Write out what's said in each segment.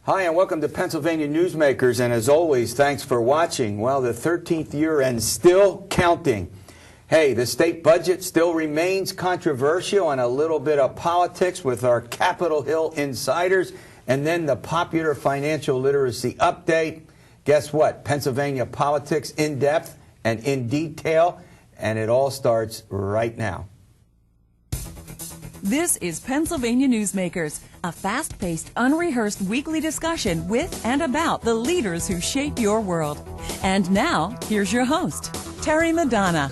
Hi, and welcome to Pennsylvania Newsmakers, and as always, thanks for watching. Well, the 13th year and still counting. Hey, the state budget still remains controversial and a little bit of politics with our Capitol Hill insiders, and then the popular financial literacy update. Guess what? Pennsylvania politics in depth and in detail, and it all starts right now. This is Pennsylvania Newsmakers, a fast-paced, unrehearsed weekly discussion with and about the leaders who shape your world. And now, here's your host, Terry Madonna.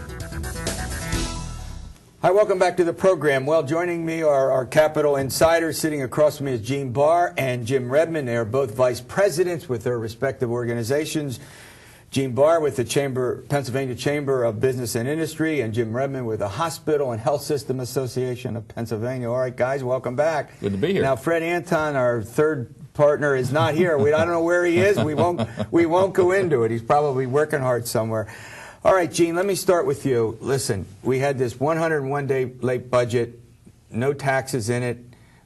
Hi, welcome back to the program. Well, joining me are our Capitol insiders. Sitting across from me is Gene Barr and Jim Redmond. They are both vice presidents with their respective organizations. Gene Barr with the Pennsylvania Chamber of Business and Industry, and Jim Redmond with the Hospital and Healthsystem Association of Pennsylvania. All right, guys, welcome back. Good to be here. Now, Fred Anton, our third partner, is not here. I don't know where he is. We won't go into it. He's probably working hard somewhere. All right, Gene, let me start with you. Listen, we had this 101-day late budget, no taxes in it,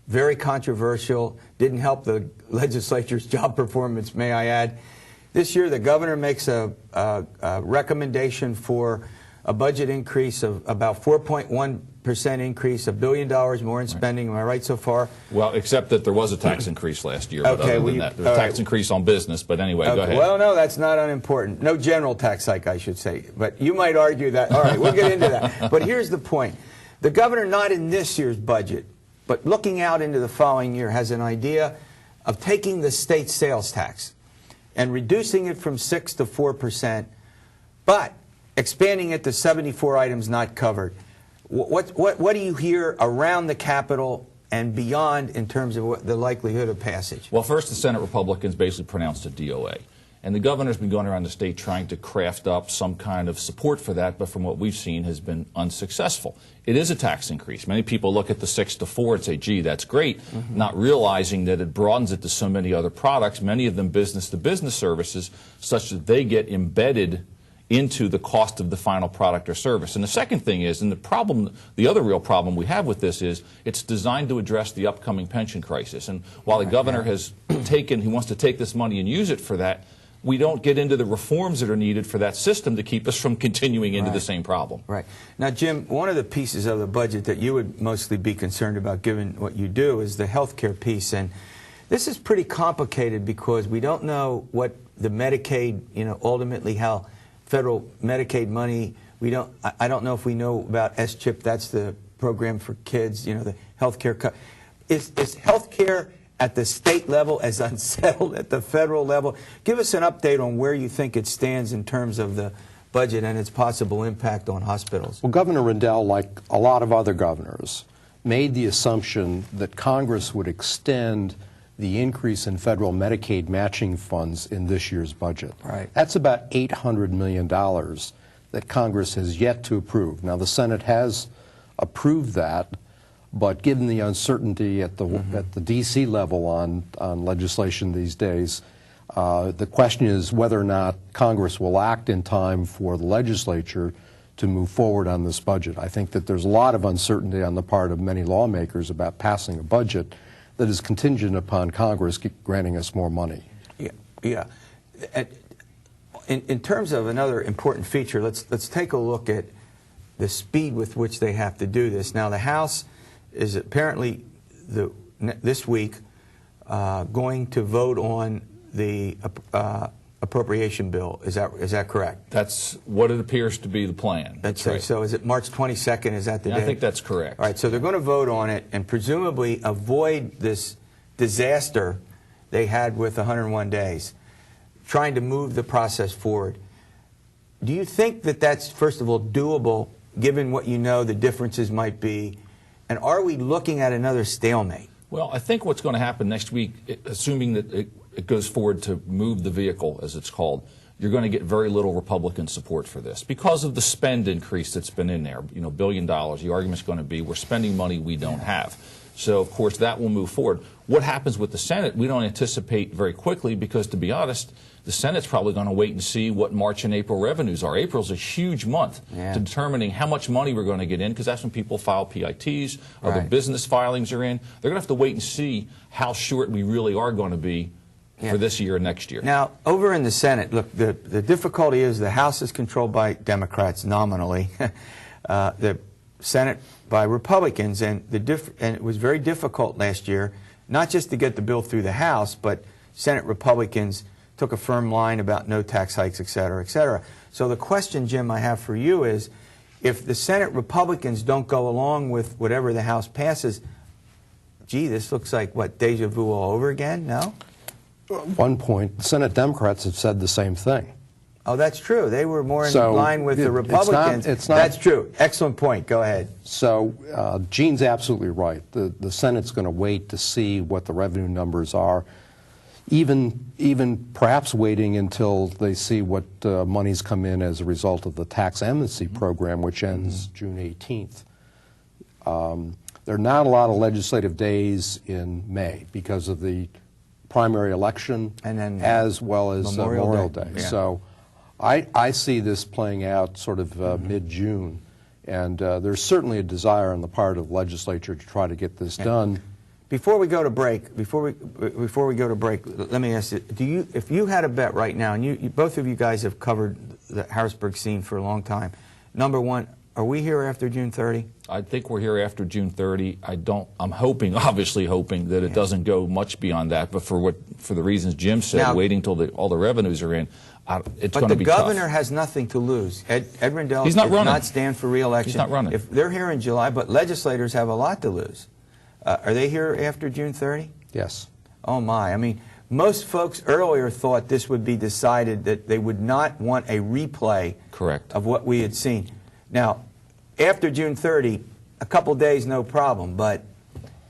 very controversial, didn't help the legislature's job performance, may I add. This year, the governor makes a recommendation for a budget increase of about 4.1% increase, $1 billion more in spending. Am I right so far? Well, except that there was a tax increase last year. Okay, but other than that, there was a tax increase on business. But anyway, go ahead. Well, no, that's not unimportant. No general tax hike, I should say. But you might argue that. All right, we'll get into that. But here's the point. The governor, not in this year's budget, but looking out into the following year, has an idea of taking the state sales tax and reducing it from 6% to 4%, but expanding it to 74 items not covered. What do you hear around the Capitol and beyond in terms of the likelihood of passage? Well, first, the Senate Republicans basically pronounced a DOA. And the governor's been going around the state trying to craft up some kind of support for that, but from what we've seen has been unsuccessful. It is a tax increase. Many people look at the 6 to 4 and say, gee, that's great, not realizing that it broadens it to so many other products, many of them business-to-business services, such that they get embedded into the cost of the final product or service. And the second thing is, and the other real problem we have with this is, it's designed to address the upcoming pension crisis. And while the governor has he wants to take this money and use it for that, we don't get into the reforms that are needed for that system to keep us from continuing into the same problem. Right. Now, Jim, one of the pieces of the budget that you would mostly be concerned about, given what you do, is the health care piece. And this is pretty complicated because we don't know what the Medicaid, ultimately how federal Medicaid money, I don't know if we know about S-CHIP, that's the program for kids, the health care cut. Is health care at the state level as unsettled at the federal level? Give us an update on where you think it stands in terms of the budget and its possible impact on hospitals. Well, Governor Rendell, like a lot of other governors, made the assumption that Congress would extend the increase in federal Medicaid matching funds in this year's budget. Right. That's about $800 million that Congress has yet to approve. Now, the Senate has approved that, but given the uncertainty at the D.C. level on legislation these days, the question is whether or not Congress will act in time for the legislature to move forward on this budget. I think that there's a lot of uncertainty on the part of many lawmakers about passing a budget that is contingent upon Congress granting us more money. Yeah. In terms of another important feature, let's take a look at the speed with which they have to do this. Now, the House is apparently this week going to vote on the appropriation bill. Is that correct? That's what it appears to be the plan. That's right. So is it March 22nd? Is that the day? I think that's correct. All right. So they're going to vote on it and presumably avoid this disaster they had with 101 days, trying to move the process forward. Do you think that that's, first of all, doable, given what you know the differences might be? And are we looking at another stalemate? Well, I think what's going to happen next week, assuming that it goes forward to move the vehicle, as it's called, you're going to get very little Republican support for this because of the spend increase that's been in there. $1 billion. The argument's going to be we're spending money we don't have. So, of course, that will move forward. What happens with the Senate, we don't anticipate very quickly because, to be honest, the Senate's probably going to wait and see what March and April revenues are. April's a huge month to determining how much money we're going to get in, because that's when people file PITs or their business filings are in. They're going to have to wait and see how short we really are going to be for this year and next year. Now, over in the Senate, look, the difficulty is the House is controlled by Democrats nominally, the Senate by Republicans, and it was very difficult last year, not just to get the bill through the House, but Senate Republicans took a firm line about no tax hikes, et cetera, et cetera. So the question, Jim, I have for you is, if the Senate Republicans don't go along with whatever the House passes, gee, this looks like, what, deja vu all over again? No? At one point, Senate Democrats have said the same thing. Oh, that's true. They were more in line with the Republicans. It's not, that's true. Excellent point. Go ahead. So Gene's absolutely right. The Senate's going to wait to see what the revenue numbers are, even perhaps waiting until they see what monies come in as a result of the tax amnesty program, which ends June 18th. There are not a lot of legislative days in May because of the primary election and then as well as Memorial Day. Yeah. So I see this playing out sort of mid-June, and there's certainly a desire on the part of the legislature to try to get this done. Before we go to break, let me ask you: if you had a bet right now, and both of you guys have covered the Harrisburg scene for a long time, number one, are we here after June 30? I think we're here after June 30. I'm hoping, obviously hoping, that it doesn't go much beyond that. But for the reasons Jim said, now, waiting till all the revenues are in, it's going to be tough. But the governor has nothing to lose. Ed Rendell does not stand for re-election. He's not running. If they're here in July, but legislators have a lot to lose. Are they here after June 30? Yes. Oh my! I mean, most folks earlier thought this would be decided, that they would not want a replay of what we had seen. Now, after June 30, a couple days, no problem, but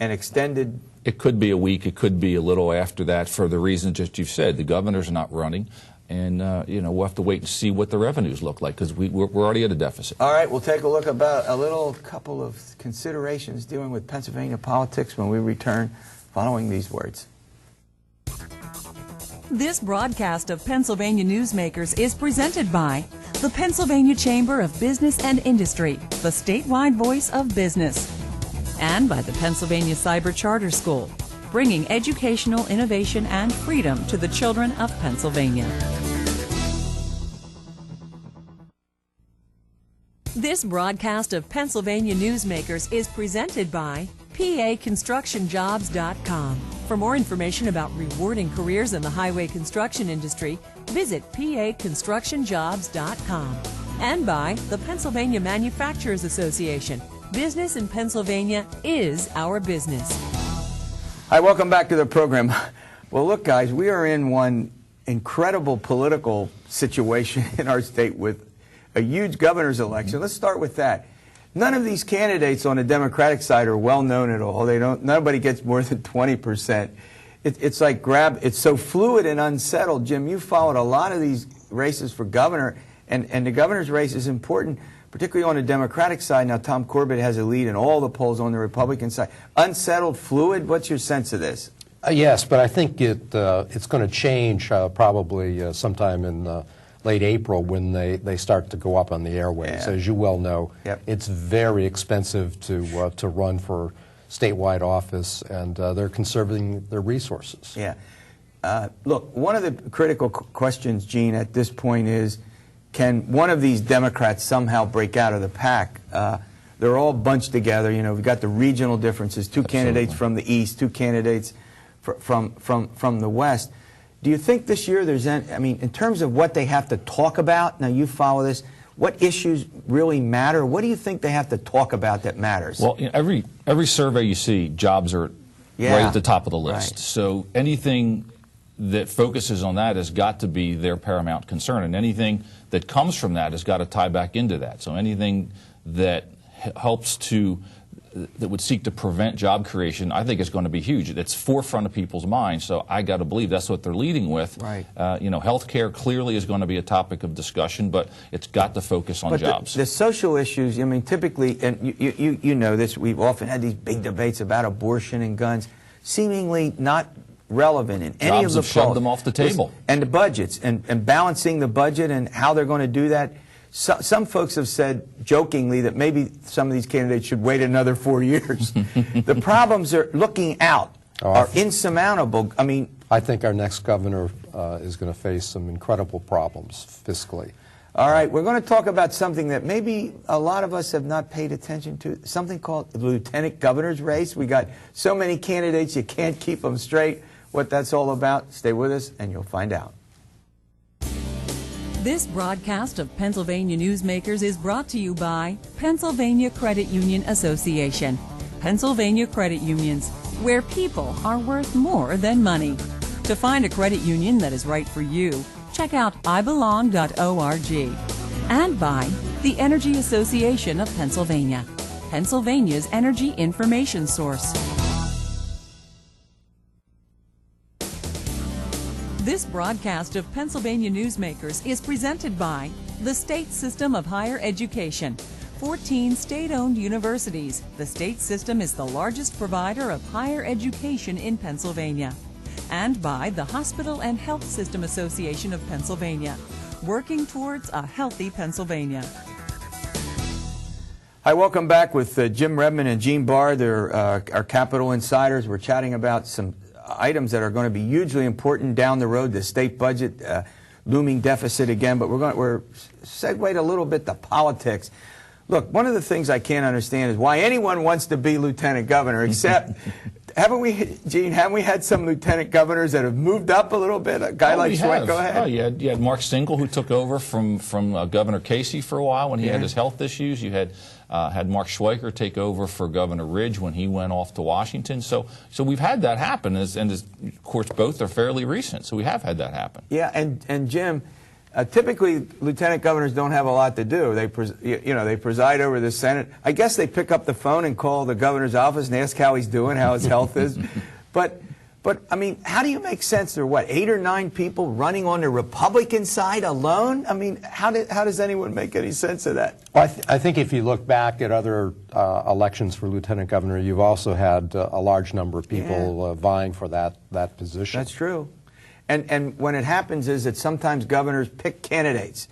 an extended... It could be a week. It could be a little after that for the reasons that you've said. The governor's not running, and we'll have to wait and see what the revenues look like, because we're already at a deficit. All right, we'll take a look about a couple of considerations dealing with Pennsylvania politics when we return following these words. This broadcast of Pennsylvania Newsmakers is presented by the Pennsylvania Chamber of Business and Industry, the statewide voice of business, and by the Pennsylvania Cyber Charter School, bringing educational innovation and freedom to the children of Pennsylvania. This broadcast of Pennsylvania Newsmakers is presented by PAConstructionJobs.com. For more information about rewarding careers in the highway construction industry, visit PAConstructionJobs.com. And by the Pennsylvania Manufacturers Association. Business in Pennsylvania is our business. Hi, welcome back to the program. Well, look, guys, we are in one incredible political situation in our state with a huge governor's election. Let's start with that. None of these candidates on the Democratic side are well known at all. Nobody gets more than 20%. It's like it's so fluid and unsettled. Jim, you followed a lot of these races for governor, and the governor's race is important, particularly on the Democratic side. Now, Tom Corbett has a lead in all the polls on the Republican side. Unsettled, fluid, what's your sense of this? Yes, but I think it's going to change probably sometime in late April when they start to go up on the airwaves. As you well know, it's very expensive to run for statewide office, and they're conserving their resources. Yeah. Look, one of the critical questions, Gene, at this point is, can one of these Democrats somehow break out of the pack? They're all bunched together. You know, we've got the regional differences, two candidates from the East, two candidates from the West. Do you think this year there's any, I mean, in terms of what they have to talk about, now you follow this, what issues really matter? What do you think they have to talk about that matters? Well, every survey you see, jobs are right at the top of the list. Right. So anything that focuses on that has got to be their paramount concern, and anything that comes from that has got to tie back into that. So anything that helps that would seek to prevent job creation, I think is going to be huge. It's forefront of people's minds, so I got to believe that's what they're leading with. Right. Health care clearly is going to be a topic of discussion, but it's got to focus on jobs. The social issues, I mean, typically, and you know this, we've often had these big debates about abortion and guns, seemingly not relevant in any of the polls. Jobs have shoved them off the table. And the budgets, and balancing the budget and how they're going to do that. Some folks have said jokingly that maybe some of these candidates should wait another 4 years. The problems are looking out. are insurmountable. I mean, I think our next governor is going to face some incredible problems fiscally. all right, we're going to talk about something that maybe a lot of us have not paid attention to, something called the lieutenant governor's race. We got so many candidates, you can't keep them straight. What that's all about, stay with us and you'll find out. This broadcast of Pennsylvania Newsmakers is brought to you by Pennsylvania Credit Union Association. Pennsylvania Credit Unions, where people are worth more than money. To find a credit union that is right for you, check out ibelong.org. And by the Energy Association of Pennsylvania, Pennsylvania's energy information source. This broadcast of Pennsylvania Newsmakers is presented by the State System of Higher Education. 14 state-owned universities. The state system is the largest provider of higher education in Pennsylvania. And by the Hospital and Healthsystem Association of Pennsylvania, working towards a healthy Pennsylvania. Hi, welcome back with Jim Redmond and Gene Barr. They're our Capital Insiders. We're chatting about some items that are going to be hugely important down the road, the state budget, looming deficit again, but we're segued a little bit to politics. Look, one of the things I can't understand is why anyone wants to be lieutenant governor, except, haven't we, Gene, haven't we had some lieutenant governors that have moved up a little bit? A guy like Schweik, go ahead. Oh, you had Mark Stingle, who took over from Governor Casey for a while when he had his health issues. You had Mark Schweiker take over for Governor Ridge when he went off to Washington. So we've had that happen, and of course both are fairly recent. So we have had that happen. Yeah, and Jim, typically lieutenant governors don't have a lot to do. They they preside over the Senate. I guess they pick up the phone and call the governor's office and ask how he's doing, how his health is. But I mean, how do you make sense? There are, what, 8 or 9 people running on the Republican side alone? I mean, how does anyone make any sense of that? Well, I think if you look back at other elections for lieutenant governor, you've also had a large number of people vying for that position. That's true. And when it happens is that sometimes governors pick candidates.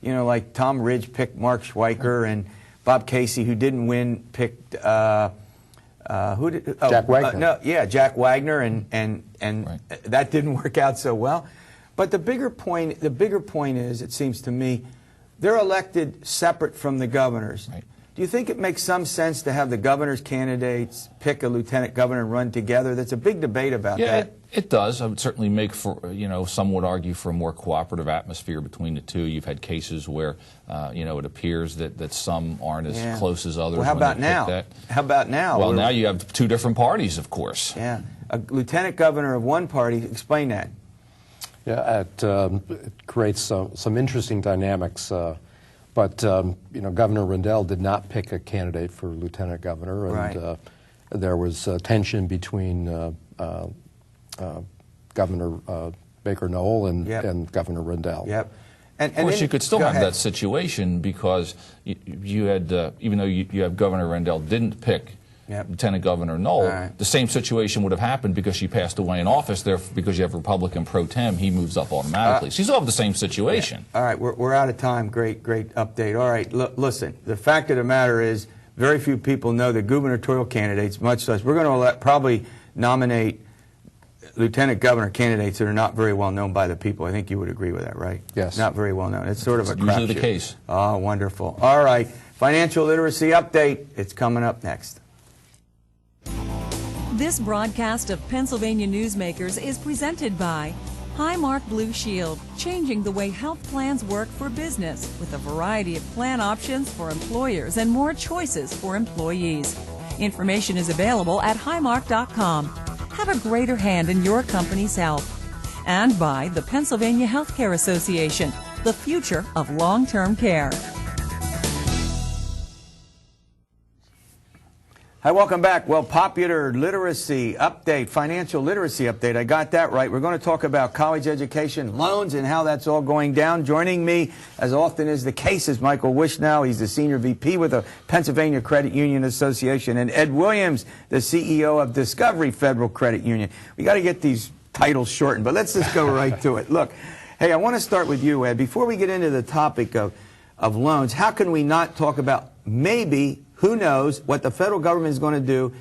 You know, like Tom Ridge picked Mark Schweiker, and Bob Casey, who didn't win, picked Jack Wagner. Jack Wagner, and Right. that didn't work out so well. But the bigger point is, it seems to me, they're elected separate from the governors. Right. Do you think it makes some sense to have the governor's candidates pick a lieutenant governor and run together? That's a big debate about that. It does. I would certainly make for, some would argue for a more cooperative atmosphere between the two. You've had cases where, it appears that some aren't as close as others. Well, how about now? That. How about now? Well, now you have 2 different parties, of course. Yeah. A lieutenant governor of one party, explain that. Yeah, it creates some interesting dynamics. But Governor Rendell did not pick a candidate for lieutenant governor, and there was tension between Governor Baker Noll and Governor Rendell. Yep. And of course, you could still have that situation because you had, even though you have Governor Rendell didn't pick Lieutenant Governor Noll, the same situation would have happened because she passed away in office. There, because you have Republican pro tem, he moves up automatically. So you still have the same situation. All right, we're out of time. Great update. All right, listen, the fact of the matter is very few people know the gubernatorial candidates, much less. We're going to probably nominate lieutenant governor candidates that are not very well known by the people. I think you would agree with that, right? Yes. Not very well known. It's sort of a crapshoot. Usually the case. Oh, wonderful. All right, financial literacy update. It's coming up next. This broadcast of Pennsylvania Newsmakers is presented by Highmark Blue Shield, changing the way health plans work for business with a variety of plan options for employers and more choices for employees. Information is available at highmark.com. Have a greater hand in your company's health. And by the Pennsylvania Healthcare Association, the future of long-term care. Hi, welcome back. Well, popular literacy update, financial literacy update. I got that right. We're going to talk about college education, loans, and how that's all going down. Joining me, as often is the case, is Michael Wishnow. He's the Senior VP with the Pennsylvania Credit Union Association, and Ed Williams, the CEO of Discovery Federal Credit Union. We got to get these titles shortened, but let's just go right to it. Look, hey, I want to start with you, Ed. Before we get into the topic of loans, how can we not talk about maybe, who knows, what the federal government is going to do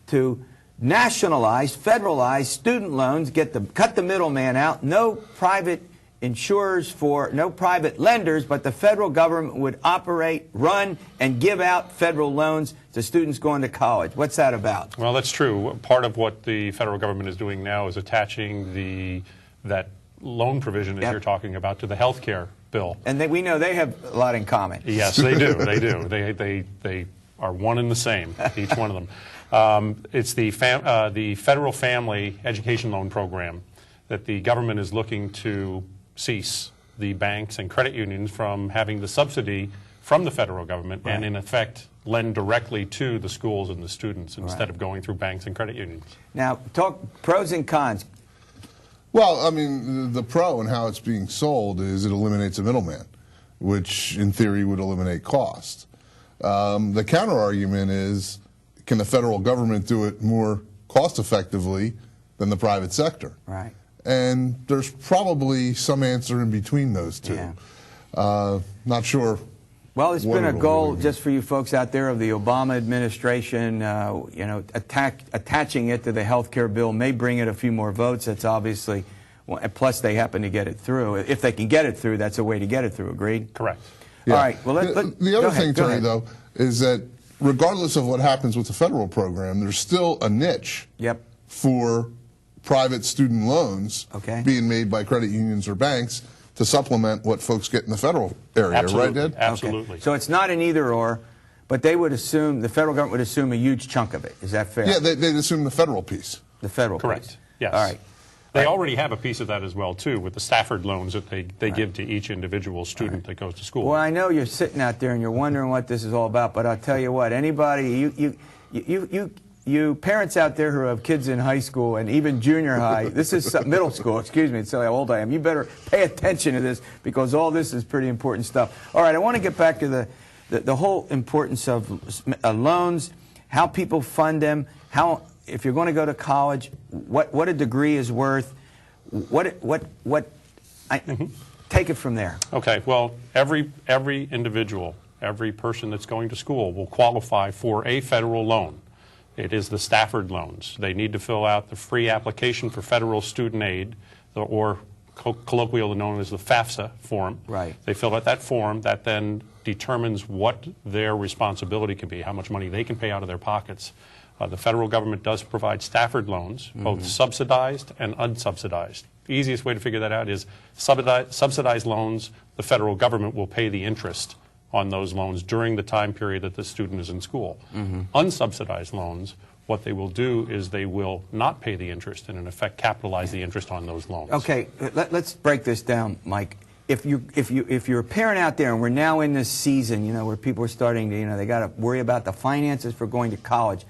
to nationalize, federalize student loans, cut the middleman out, no private insurers no private lenders, but the federal government would operate, run, and give out federal loans to students going to college. What's that about? Well, that's true. Part of what the federal government is doing now is attaching that loan provision that you're talking about to the health care bill. And we know they have a lot in common. Yes, they do. They do. They are one and the same, each one of them. It's the Federal Family Education Loan Program that the government is looking to cease the banks and credit unions from having the subsidy from the federal government and, in effect, lend directly to the schools and the students instead of going through banks and credit unions. Now, talk pros and cons. Well, I mean, the pro and how it's being sold is it eliminates a middleman, which in theory would eliminate cost. The counter argument is, can the federal government do it more cost effectively than the private sector? Right. And there's probably some answer in between those two. Yeah. Not sure. Well, it's been a goal, just for you folks out there, of the Obama administration. You know, attaching it to the health care bill may bring it a few more votes. That's obviously, plus they happen to get it through. If they can get it through, that's a way to get it through. Agreed? Correct. Yeah. All right. Well, the other thing, Terry, though, is that regardless of what happens with the federal program, there's still a niche for private student loans being made by credit unions or banks to supplement what folks get in the federal area. Absolutely. Right, Ed? Absolutely. Okay. So it's not an either or, but they would assume, the federal government would assume a huge chunk of it. Is that fair? Yeah, they'd assume the federal piece. The federal Correct. piece. Yes. All right. They already have a piece of that as well, too, with the Stafford loans that they give to each individual student that goes to school. Well, I know you're sitting out there and you're wondering what this is all about, but I'll tell you what, anybody, you parents out there who have kids in high school and even junior high, this is middle school, excuse me, it's how old I am, you better pay attention to this because all this is pretty important stuff. All right, I want to get back to the whole importance of loans, how people fund them, how, if you're going to go to college, what a degree is worth, take it from there. Okay, well, every individual, every person that's going to school will qualify for a federal loan. It is the Stafford loans. They need to fill out the free application for federal student aid, or colloquially known as the FAFSA form. Right. They fill out that form that then determines what their responsibility can be, how much money they can pay out of their pockets. The federal government does provide Stafford loans, both subsidized and unsubsidized. The easiest way to figure that out is subsidized loans, the federal government will pay the interest on those loans during the time period that the student is in school. Unsubsidized loans, what they will do is they will not pay the interest and in effect capitalize the interest on those loans. Okay, let's break this down, Mike. If you're a parent out there, and we're now in this season, you know, where people are starting to, they got to worry about the finances for going to college.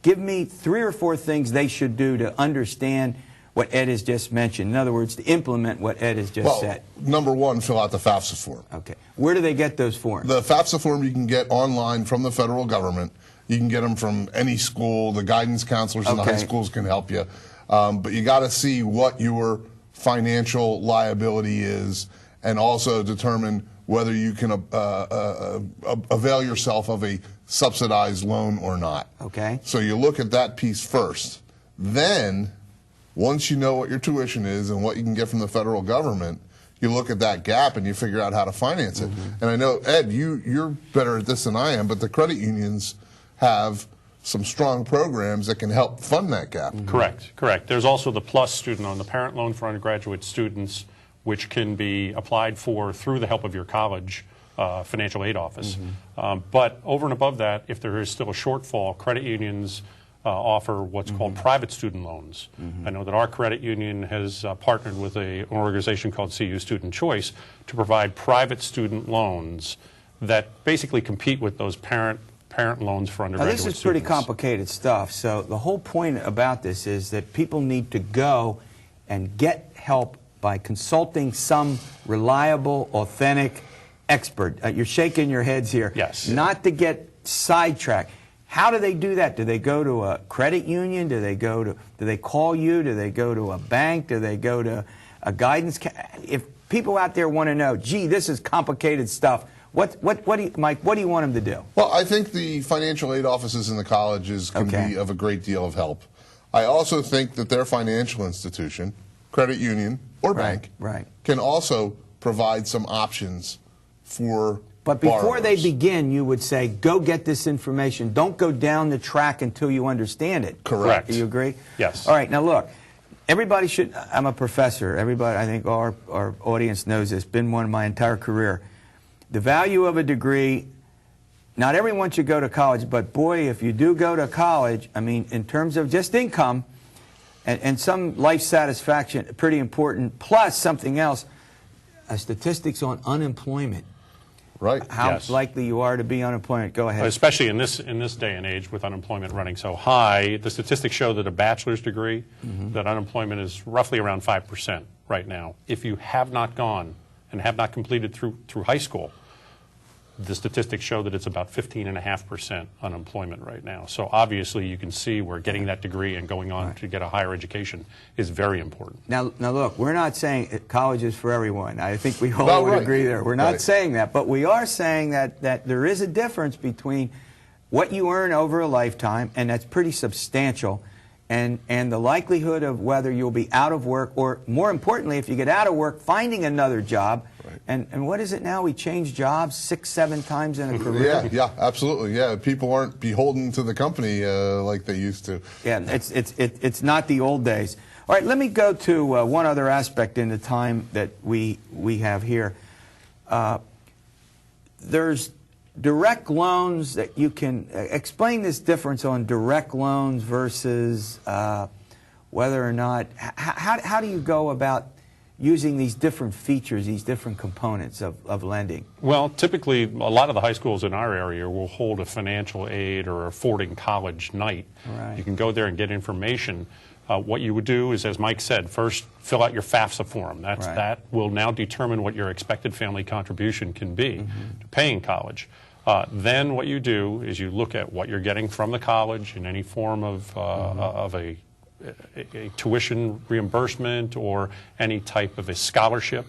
Give me 3 or 4 things they should do to understand what Ed has just mentioned. In other words, to implement what Ed has just said. Number one, fill out the FAFSA form. Okay. Where do they get those forms? The FAFSA form you can get online from the federal government. You can get them from any school. The guidance counselors in the high schools can help you. But you got to see what your financial liability is and also determine whether you can avail yourself of a subsidized loan or not. Okay. So you look at that piece first. Then, once you know what your tuition is and what you can get from the federal government, you look at that gap and you figure out how to finance it. And I know, Ed, you're better at this than I am, but the credit unions have some strong programs that can help fund that gap. Correct. There's also the PLUS student loan, the parent loan for undergraduate students, which can be applied for through the help of your college financial aid office. But over and above that, if there is still a shortfall, credit unions offer what's called private student loans. I know that our credit union has partnered with an organization called CU Student Choice to provide private student loans that basically compete with those parent loans for undergraduate students. Now, this is pretty complicated stuff. So the whole point about this is that people need to go and get help by consulting some reliable, authentic expert. You're shaking your heads here. Yes. Not to get sidetracked. How do they do that? Do they go to a credit union? Do they call you? Do they go to a bank? Do they go to a guidance? If people out there want to know, gee, this is complicated stuff, Mike, what do you want them to do? Well, I think the financial aid offices in the colleges can be of a great deal of help. I also think that their financial institution, credit union or bank, can also provide some options for But before borrowers. they begin, you would say, go get this information. Don't go down the track until you understand it. Correct. Do you agree? Yes. All right, now look, everybody should, I'm a professor. Everybody, I think our audience knows this, been one my entire career. The value of a degree, not everyone should go to college, but boy, if you do go to college, I mean, in terms of just income and some life satisfaction, pretty important, plus something else, statistics on unemployment. Right. How likely you are to be unemployment. Go ahead. Especially in this day and age with unemployment running so high, the statistics show that a bachelor's degree, that unemployment is roughly around 5% right now. If you have not gone and have not completed through high school, the statistics show that it's about 15.5% unemployment right now. So obviously you can see where getting that degree and going on to get a higher education is very important. Now look, we're not saying college is for everyone. I think we all would agree there. We're not saying that, but we are saying that there is a difference between what you earn over a lifetime, and that's pretty substantial, and the likelihood of whether you'll be out of work, or more importantly, if you get out of work, finding another job. And what is it now? We change jobs 6-7 times in a career. Yeah, absolutely. Yeah, people aren't beholden to the company like they used to. Yeah, it's not the old days. All right, let me go to one other aspect in the time that we have here. There's direct loans that you can explain this difference on direct loans versus whether or not. How do you go about using these different features, these different components of lending? Well, typically, a lot of the high schools in our area will hold a financial aid or a Fording College night. Right. You can go there and get information. What you would do is, as Mike said, first fill out your FAFSA form. That will now determine what your expected family contribution can be to paying college. Then what you do is you look at what you're getting from the college in any form of a tuition reimbursement or any type of a scholarship,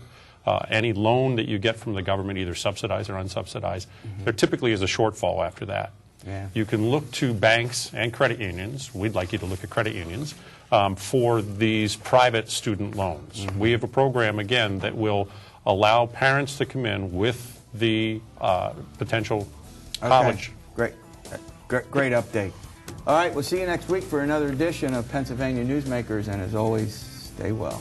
any loan that you get from the government, either subsidized or unsubsidized. There typically is a shortfall after that. Yeah. You can look to banks and credit unions. We'd like you to look at credit unions for these private student loans. We have a program, again, that will allow parents to come in with the potential college. Great update. All right, we'll see you next week for another edition of Pennsylvania Newsmakers, and as always, stay well.